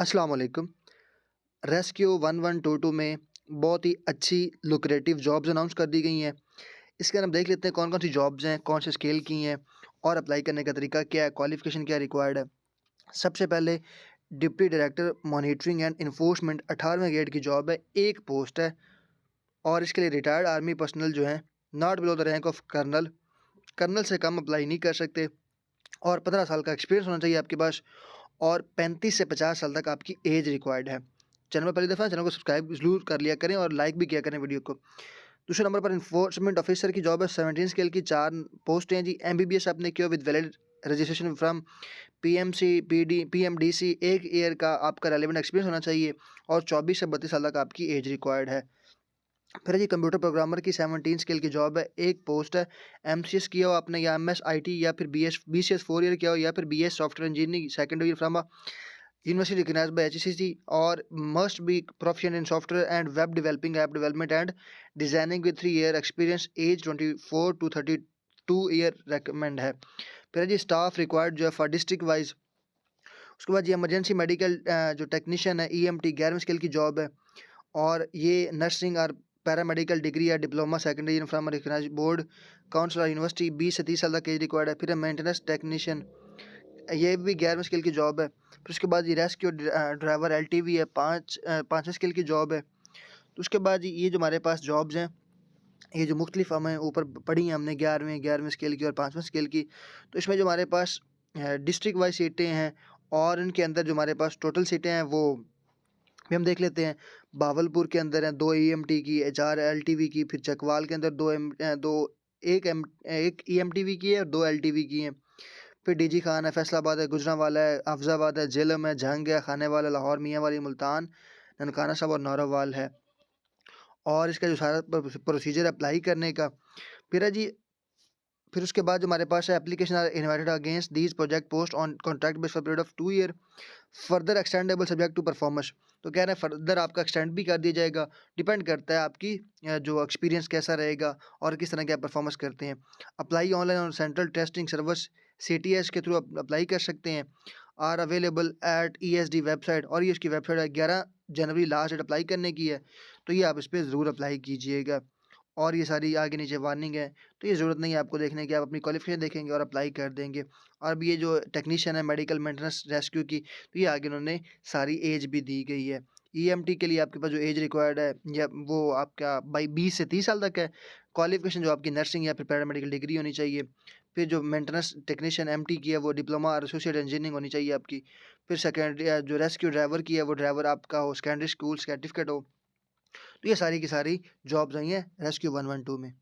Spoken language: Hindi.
अस्सलाम वालेकुम। रेस्क्यू 1122 में बहुत ही अच्छी लुक्रेटिव जॉब्स अनाउंस कर दी गई हैं। इसके अंदर हम देख लेते हैं कौन-कौन सी जॉब्स हैं, कौन से स्केल की हैं और अप्लाई करने का तरीका क्या है, क्वालिफ़िकेशन क्या रिक्वायर्ड है। सबसे पहले deputy director monitoring and enforcement 18वें ग्रेड की जॉब है, एक पोस्ट है और इसके लिए रिटायर्ड आर्मी पर्सनल जो हैं, not below the rank of colonel, colonel से कम अप्लाई नहीं कर सकते और 15 साल का एक्सपीरियंस होना चाहिए आपके पास और 35 से 50 साल तक आपकी एज रिक्वायर्ड है। चैनल में पहली दफ़ा चैनल को सब्सक्राइब ज़रूर कर लिया करें और लाइक भी किया करें वीडियो को। दूसरे नंबर पर एनफोर्समेंट ऑफिसर की जॉब है, 17 स्केल की 4 पोस्ट हैं जी। एमबीबीएस आपने किया with valid registration from PMC, PD, PMDC, 1 year का आपका रेलेवेंट एक्सपीरियंस होना चाहिए और 24 से 32 साल तक आपकी एज रिक्वायर्ड है। फिर है जी कंप्यूटर प्रोग्रामर की 17 स्केल की जॉब है, एक पोस्ट है। एमसीएस किया हो आपने या एमएस आईटी या फिर बीसीएस 4 ईयर किया हो या फिर BS software engineering second year from University recognized by HECC or must be proficient in software and web developing, app development and designing with 3 year experience, age 24 to 32 year recommend है। फिर है जी स्टाफ रिक्वायर्ड जो है फॉर डिस्ट्रिक्ट वाइज। उसके बाद ये इमरजेंसी मेडिकल जो टेक्नीशियन है ईएमटी 11वें स्केल की जॉब है और ये नर्सिंग और पैरामेडिकल डिग्री या diploma secondary in from recognize board council university 20 से 30 साल तक एज रिक्वायर्ड है। फिर है मेंटेनेंस टेक्नीशियन, ये भी 11वें स्केल की जॉब है। फिर उसके बाद ये रेस्क्यू ड्राइवर एलटीवी है, 5वें स्केल की जॉब है। तो उसके बाद ये जो हमारे पास जॉब्स हैं, ये जो मुख्तलिफ हमें ऊपर पढ़ी हैं हमने 11वें स्केल की और 5वें स्केल की। तो इसमें जो हमारे पास डिस्ट्रिक्ट वाइज सीटें हैं और इनके अंदर जो हमारे पास टोटल सीटें हैं वो भी हम देख लेते हैं। बहावलपुर के अंदर हैं 2 ईएमटी की, 4 एलटीवी की, फिर चकवाल के अंदर 1 ईएमटीवी की है और 2 एलटीवी की हैं। फिर डीजी खान है, फैसलाबाद है, गुजरांवाला है, अफजाबाद है, झेलम है, जंग है, खानेवाला, लाहौर, मियांवाली, मुल्तान, ननकाना साहब और नौरवाल है। और इसका जो सारा प्रोसीजर है अप्लाई करने का, फिर है जी फिर उसके बाद जो हमारे पास है application are invited against these project post on contract base for period of 2 year further extendable subject to performance. तो कह रहे हैं फर्दर आपका एक्सटेंड भी कर दिया जाएगा, डिपेंड करता है आपकी जो एक्सपीरियंस कैसा रहेगा और किस तरह की आप परफॉर्मेंस करते हैं। अप्लाई ऑनलाइन और सेंट्रल टेस्टिंग सर्विस सीटीएस के थ्रू अप्लाई कर सकते हैं। Are available at ESD website और ये उसकी वेबसाइट है, 11 जनवरी लास्ट डेट अप्लाई करने की है। तो ये आप इस पर ज़रूर अप्लाई कीजिएगा और ये सारी आगे नीचे वार्निंग है, तो ये ज़रूरत नहीं है आपको देखने की, आप अपनी क्वालिफिकेशन देखेंगे और अप्लाई कर देंगे। और अब ये जो टेक्नीशियन है मेडिकल मेंटेनेंस रेस्क्यू की, तो ये आगे उन्होंने सारी एज भी दी गई है। ईएमटी के लिए आपके पास जो एज रिक्वायर्ड है या वो आपका बाई 20 से 30 साल तक है। क्वालिफिकेशन जो आपकी नर्सिंग या फिर पैरामेडिकल डिग्री होनी चाहिए। फिर जो मेंटेनेंस टेक्नीशियन एमटी की है वो डिप्लोमा और एसोसिएट इंजीनियरिंग होनी चाहिए आपकी। फिर सेकेंडरी जो रेस्क्यू ड्राइवर की है वो ड्राइवर आपका हो, सेकेंडरी स्कूल सर्टिफिकेट हो। तो ये सारी की सारी जॉब्स आई हैं रेस्क्यू 112 में।